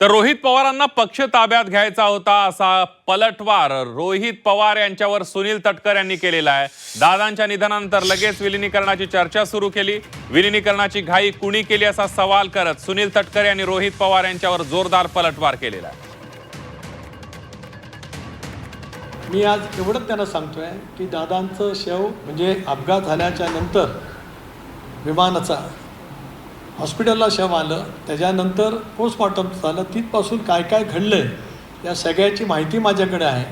तर रोहित पवारांना पक्ष ताब्यात घ्यायचा होता असा पलटवार रोहित पवार यांच्यावर सुनील तटकर यांनी केलेला आहे। दादांच्या निधनानंतर लगेच विलीनीकरणाची चर्चा सुरू केली। विलीनीकरणाची घाई कुणी केली असा सवाल करत सुनील तटकर यांनी रोहित पवार यांच्यावर जोरदार पलटवार केलेला आहे। मी आज एवढंच त्यांना सांगतोय की दादांचं शव म्हणजे अपघात झाल्याच्या नंतर विमानाचा हॉस्पिटलला शव आलं, त्याच्यानंतर पोस्टमॉर्टम झालं, तिथपासून काय काय घडलं आहे या सगळ्याची माहिती माझ्याकडे आहे।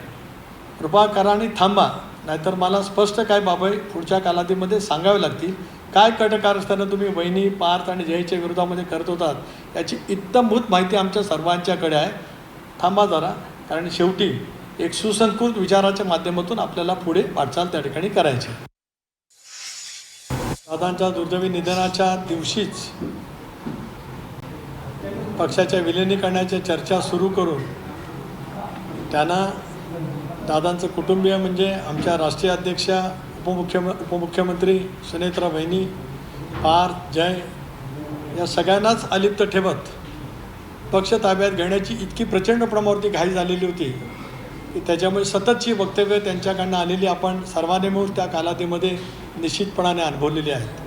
कृपा करा आणि थांबा, नाहीतर मला स्पष्ट काय बाबा पुढच्या कालावधीमध्ये सांगावे लागतील। काय कटकारस्थानं तुम्ही वहिनी पार्थ आणि जयच्या विरोधामध्ये करत होतात याची इत्तमभूत माहिती आमच्या सर्वांच्याकडे आहे। थांबा जरा, कारण शेवटी एक सुसंस्कृत विचाराच्या माध्यमातून आपल्याला पुढे वाटचाल त्या ठिकाणी करायची। दादांच्या दुर्दैवी निधनाच्या दिवशीच पक्षाच्या विलीनीकरणाच्या चर्चा सुरू करून त्यांना दादांचं कुटुंबीय म्हणजे आमच्या राष्ट्रीय अध्यक्षा उपमुख्यमंत्री सुनेत्रा वहिनी पार्थ जय या सगळ्यांनाच अलिप्त ठेवत पक्ष ताब्यात घेण्याची इतकी प्रचंड प्रमाणावरती घाई झालेली होती की त्याच्यामुळे सततची वक्तव्य त्यांच्याकडनं आलेली आपण सर्वांनी मिळून त्या कालावधीमध्ये निश्चितपणाने अनुभवलेली आहेत।